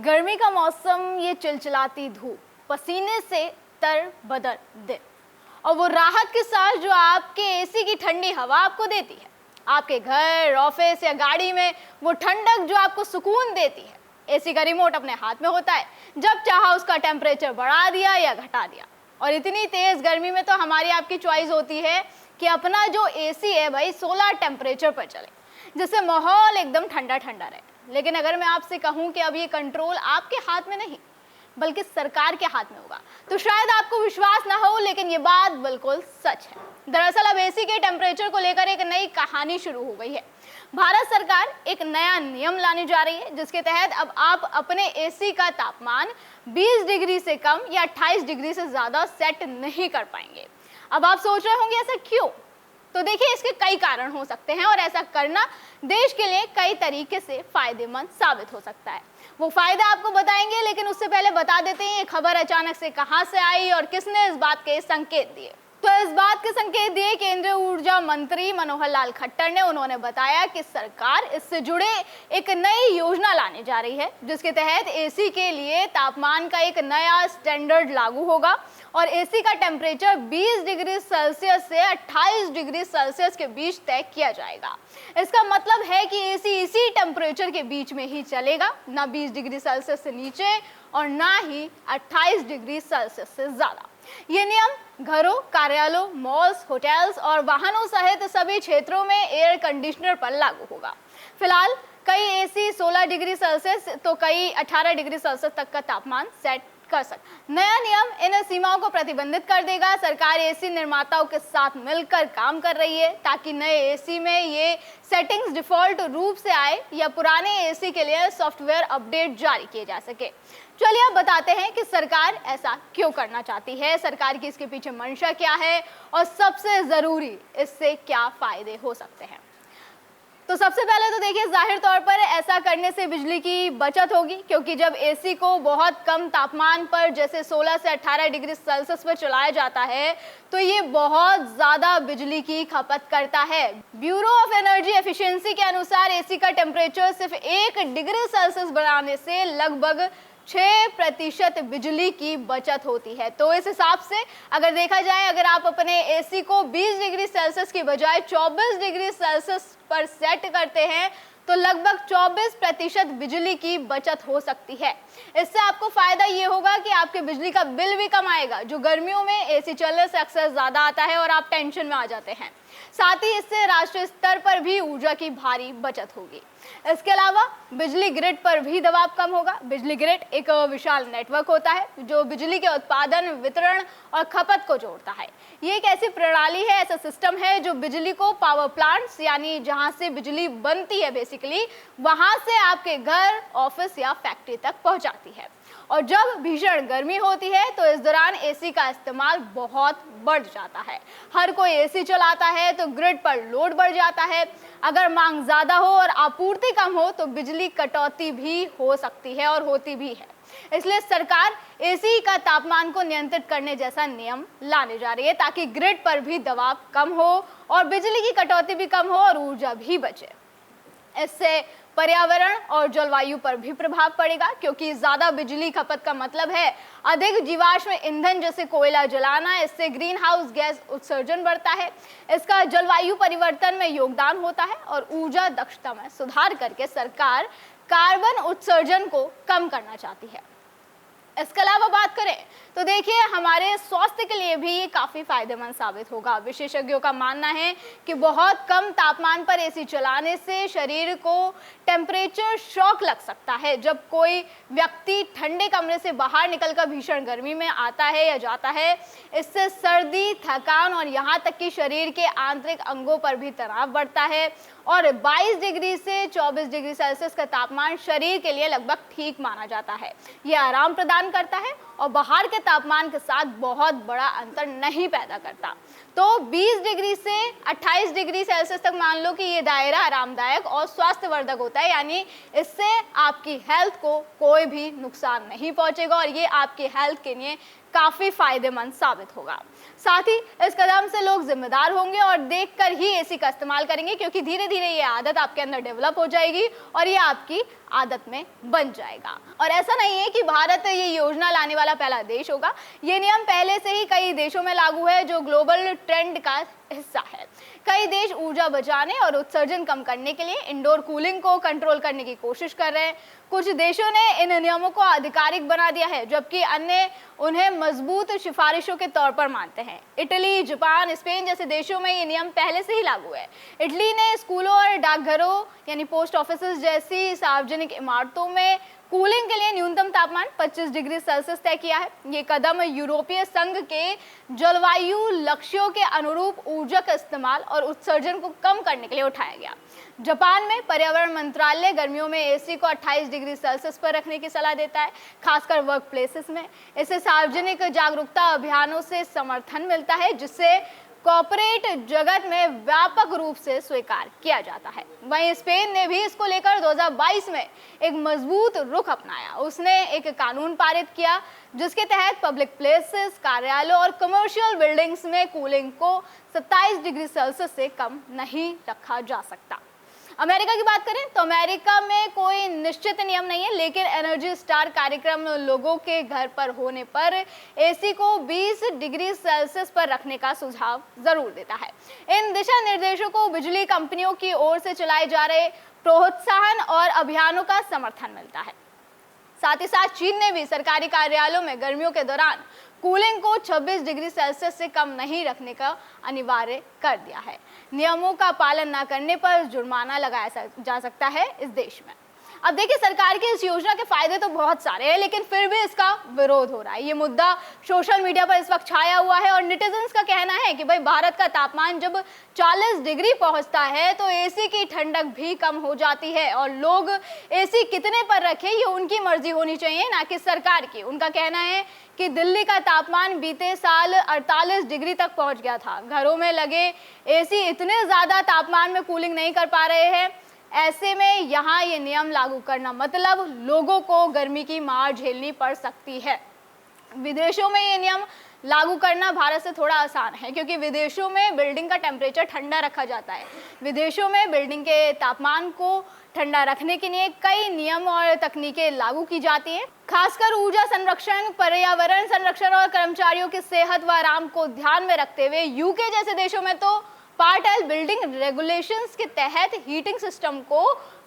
गर्मी का मौसम, ये चिलचिलाती धूप, पसीने से तर बदर दिन और वो राहत के साथ जो आपके एसी की ठंडी हवा आपको देती है, आपके घर, ऑफिस या गाड़ी में वो ठंडक जो आपको सुकून देती है। एसी का रिमोट अपने हाथ में होता है, जब चाहा उसका टेम्परेचर बढ़ा दिया या घटा दिया। और इतनी तेज गर्मी में तो हमारी आपकी चॉइस होती है कि अपना जो एसी है भाई 16 टेम्परेचर पर चले, जिससे माहौल एकदम ठंडा ठंडा रहे। लेकिन अगर मैं आपसे कहूं कि अब ये कंट्रोल आपके हाथ में नहीं बल्कि सरकार के हाथ में होगा, तो शायद आपको विश्वास ना हो, लेकिन ये बात बिल्कुल सच है। दरअसल अब एसी के टेम्परेचर को लेकर एक नई कहानी शुरू हो गई है। भारत सरकार एक नया नियम लाने जा रही है, जिसके तहत अब आप अपने एसी का तापमान 20 डिग्री से कम या 28 डिग्री से ज्यादा सेट नहीं कर पाएंगे। अब आप सोच रहे होंगे ऐसा क्यों? तो देखिए, इसके कई कारण हो सकते हैं और ऐसा करना देश के लिए कई तरीके से फायदेमंद साबित हो सकता है। वो फायदा आपको बताएंगे, लेकिन उससे पहले बता देते हैं ये खबर अचानक से कहां से आई और किसने इस बात के संकेत दिए। तो इस बात के संकेत दिए केंद्रीय ऊर्जा मंत्री मनोहर लाल खट्टर ने। उन्होंने बताया कि सरकार इससे जुड़े एक नई योजना लाने जा रही है, जिसके तहत एसी के लिए तापमान का एक नया स्टैंडर्ड लागू होगा और एसी का टेम्परेचर 20 डिग्री सेल्सियस से 28 डिग्री सेल्सियस के बीच तय किया जाएगा। इसका मतलब है कि एसी इसी टेम्परेचर के बीच में ही चलेगा, ना 20 डिग्री सेल्सियस से नीचे और ना ही 28 डिग्री सेल्सियस से ज्यादा। ये नियम घरों, कार्यालयों, मॉल्स, होटल्स और वाहनों सहित सभी क्षेत्रों में एयर कंडीशनर पर लागू होगा। फिलहाल कई एसी 16 डिग्री सेल्सियस तो कई 18 डिग्री सेल्सियस तक का तापमान सेट कर सकते। नया नियम इन सीमाओं को प्रतिबंधित कर देगा। सरकार एसी निर्माताओं के साथ मिलकर काम कर रही है ताकि नए एसी में ये सेटिंग्स डिफॉल्ट रूप से आए या पुराने एसी के लिए सॉफ्टवेयर अपडेट जारी किए जा सके। चलिए अब बताते हैं कि सरकार ऐसा क्यों करना चाहती है, सरकार की इसके पीछे मंशा क्या है और सबसे जरूरी इससे क्या फायदे हो सकते हैं। तो सबसे पहले तो देखिए, जाहिर तौर पर ऐसा करने से बिजली की बचत होगी, क्योंकि जब एसी को बहुत कम तापमान पर जैसे 16 से 18 डिग्री सेल्सियस पर चलाया जाता है तो ये बहुत ज्यादा बिजली की खपत करता है। ब्यूरो ऑफ एनर्जी एफिशिएंसी के अनुसार एसी का टेम्परेचर सिर्फ 1 डिग्री सेल्सियस बढ़ाने से लगभग 6% बिजली की बचत होती है। तो इस हिसाब से अगर देखा जाए, अगर आप अपने एसी को 20 डिग्री सेल्सियस की बजाय 24 डिग्री सेल्सियस पर सेट करते हैं तो लगभग 24% बिजली की बचत हो सकती है। इससे आपको फायदा ये होगा कि आपके बिजली का बिल भी कम आएगा, जो गर्मियों में एसी चलने से अक्सर ज्यादा आता है और आप टेंशन में आ जाते हैं। साथ ही इससे राष्ट्रीय स्तर पर भी ऊर्जा की भारी बचत होगी। इसके अलावा बिजली ग्रिड पर भी दबाव कम होगा। बिजली ग्रिड एक विशाल नेटवर्क होता है जो बिजली के उत्पादन, वितरण और खपत को जोड़ता है। ये एक ऐसी प्रणाली है, ऐसा सिस्टम है जो बिजली को पावर प्लांट्स, यानी जहां से बिजली बनती है बेसिकली, वहां से आपके घर, ऑफिस या फैक्ट्री तक पहुंचाती है। और जब भीषण गर्मी होती है तो इस दौरान एसी का इस्तेमाल बहुत बढ़ जाता है। हर कोई एसी चलाता है तो ग्रिड पर लोड बढ़ जाता है। अगर मांग ज्यादा हो और आपूर्ति कम हो तो बिजली कटौती भी हो सकती है और होती भी है। इसलिए सरकार एसी का तापमान को नियंत्रित करने जैसा नियम लाने जा रही है ताकि ग्रिड पर भी दबाव कम हो और बिजली की कटौती भी कम हो और ऊर्जा भी बचे। इससे पर्यावरण और जलवायु पर भी प्रभाव पड़ेगा, क्योंकि ज्यादा बिजली खपत का मतलब है अधिक जीवाश्म ईंधन जैसे कोयला जलाना। इससे ग्रीन हाउस गैस उत्सर्जन बढ़ता है। इसका जलवायु परिवर्तन में योगदान होता है और ऊर्जा दक्षता में सुधार करके सरकार कार्बन उत्सर्जन को कम करना चाहती है। इसके अलावा बात करें तो देखिए, हमारे स्वास्थ्य के लिए भी ये काफी फायदेमंद साबित होगा। विशेषज्ञों का मानना है कि बहुत कम तापमान पर एसी चलाने से शरीर को टेम्परेचर शॉक लग सकता है। जब कोई व्यक्ति ठंडे कमरे से बाहर निकलकर भीषण गर्मी में आता है या जाता है, इससे सर्दी, थकान और यहाँ तक कि शरीर के आंतरिक अंगों पर भी तनाव बढ़ता है। और 22 डिग्री से 24 डिग्री सेल्सियस का तापमान शरीर के लिए लगभग ठीक माना जाता है। यह आराम प्रदान करता है और बाहर के तापमान के साथ बहुत बड़ा अंतर नहीं पैदा करता। तो 20 डिग्री से 28 डिग्री सेल्सियस तक मान लो कि ये दायरा आरामदायक और स्वास्थ्यवर्धक होता है, यानी इससे आपकी हेल्थ को कोई भी नुकसान नहीं पहुंचेगा और ये आपकी हेल्थ के लिए काफी फायदेमंद साबित होगा। साथ ही इस कदम से लोग जिम्मेदार होंगे और देखकर ही एसी का इस्तेमाल करेंगे, क्योंकि धीरे धीरे ये आदत आपके अंदर डेवलप हो जाएगी और ये आपकी आदत में बन जाएगा। और ऐसा नहीं है कि भारत ये योजना लाने वाला पहला देश होगा, ये नियम पहले से ही कई देशों में लागू है जो ग्लोबल ट्रेंड का हिस्सा है। कई देश ऊर्जा बचाने और उत्सर्जन कम करने के लिए इंडोर कूलिंग को कंट्रोल करने की कोशिश कर रहे हैं। कुछ देशों ने इन नियमों को आधिकारिक बना दिया है, जबकि अन्य उन्हें मजबूत सिफारिशों के तौर पर मानते हैं। इटली, जापान, स्पेन जैसे देशों में ये नियम पहले से ही लागू है। इटली ने स्कूलों और डाकघरों यानी पोस्ट ऑफिस जैसी सार्वजनिक इमारतों में कूलिंग के लिए न्यूनतम तापमान 25 डिग्री सेल्सियस तय किया है। ये कदम यूरोपीय संघ के जलवायु लक्ष्यों के अनुरूप ऊर्जा का इस्तेमाल और उत्सर्जन को कम करने के लिए उठाया गया। जापान में पर्यावरण मंत्रालय गर्मियों में एसी को 28 डिग्री सेल्सियस पर रखने की सलाह देता है, खासकर वर्क प्लेसेस में। इसे सार्वजनिक जागरूकता अभियानों से समर्थन मिलता है, जिससे कॉर्पोरेट जगत में व्यापक रूप से स्वीकार किया जाता है। वहीं स्पेन ने भी इसको लेकर 2022 में एक मजबूत रुख अपनाया। उसने एक कानून पारित किया जिसके तहत पब्लिक प्लेसेस, कार्यालयों और कमर्शियल बिल्डिंग्स में कूलिंग को 27 डिग्री सेल्सियस से कम नहीं रखा जा सकता। अमेरिका की बात करें तो अमेरिका में कोई निश्चित नियम नहीं है, लेकिन एनर्जी स्टार कार्यक्रम लोगों के घर पर होने पर एसी को 20 डिग्री सेल्सियस पर रखने का सुझाव जरूर देता है। इन दिशा निर्देशों को बिजली कंपनियों की ओर से चलाए जा रहे प्रोत्साहन और अभियानों का समर्थन मिलता है। साथ ही साथ चीन ने भी सरकारी कार्यालयों में गर्मियों के दौरान कूलिंग को 26 डिग्री सेल्सियस से कम नहीं रखने का अनिवार्य कर दिया है। नियमों का पालन न करने पर जुर्माना लगाया जा सकता है इस देश में। अब देखिए, सरकार की इस योजना के फायदे तो बहुत सारे हैं, लेकिन फिर भी इसका विरोध हो रहा है। ये मुद्दा सोशल मीडिया पर इस वक्त छाया हुआ है और नेटिजन्स का कहना है कि भाई भारत का तापमान जब 40 डिग्री पहुंचता है तो एसी की ठंडक भी कम हो जाती है और लोग एसी कितने पर रखें ये उनकी मर्जी होनी चाहिए, ना कि सरकार की। उनका कहना है कि दिल्ली का तापमान बीते साल 48 डिग्री तक पहुंच गया था। घरों में लगे एसी इतने ज़्यादा तापमान में कूलिंग नहीं कर पा रहे हैं। ऐसे में यहाँ ये नियम लागू करना मतलब लोगों को गर्मी की मार झेलनी पड़ सकती है। विदेशों में ये नियम लागू करना भारत से थोड़ा आसान है, क्योंकि विदेशों में बिल्डिंग का टेम्परेचर ठंडा रखा जाता है। विदेशों में बिल्डिंग के तापमान को ठंडा रखने के लिए कई नियम और तकनीकें लागू की जाती हैं। खासकर ऊर्जा संरक्षण, पर्यावरण संरक्षण और कर्मचारियों की सेहत व आराम को ध्यान में रखते हुए यूके जैसे देशों में तो पार्ट एल बिल्डिंग रेगुलेशंस के तहत हीटिंग सिस्टम को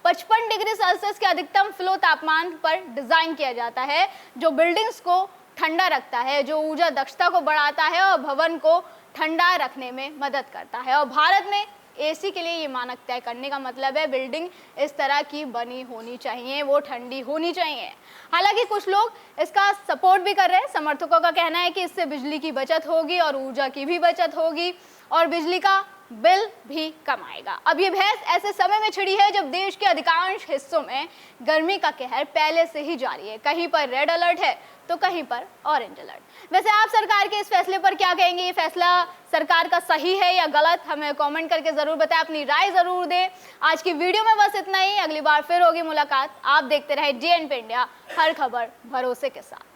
55 डिग्री सेल्सियस के अधिकतम फ्लो तापमान पर डिजाइन किया जाता है, जो बिल्डिंग्स को ठंडा रखता है, जो ऊर्जा दक्षता को बढ़ाता है और भवन को ठंडा रखने में मदद करता है। और भारत में एसी के लिए ये मानक तय करने का मतलब है बिल्डिंग इस तरह की बनी होनी चाहिए, वो ठंडी होनी चाहिए। हालांकि कुछ लोग इसका सपोर्ट भी कर रहे हैं। समर्थकों का कहना है कि इससे बिजली की बचत होगी और ऊर्जा की भी बचत होगी और बिजली का बिल भी कम आएगा। अब ये बहस ऐसे समय में छिड़ी है जब देश के अधिकांश हिस्सों में गर्मी का कहर पहले से ही जारी है। कहीं पर रेड अलर्ट है तो कहीं पर ऑरेंज अलर्ट। वैसे आप सरकार के इस फैसले पर क्या कहेंगे? ये फैसला सरकार का सही है या गलत? हमें कमेंट करके जरूर बताएं, अपनी राय जरूर दें। आज की वीडियो में बस इतना ही। अगली बार फिर होगी मुलाकात। आप देखते रहे DNP इंडिया, हर खबर भरोसे के साथ।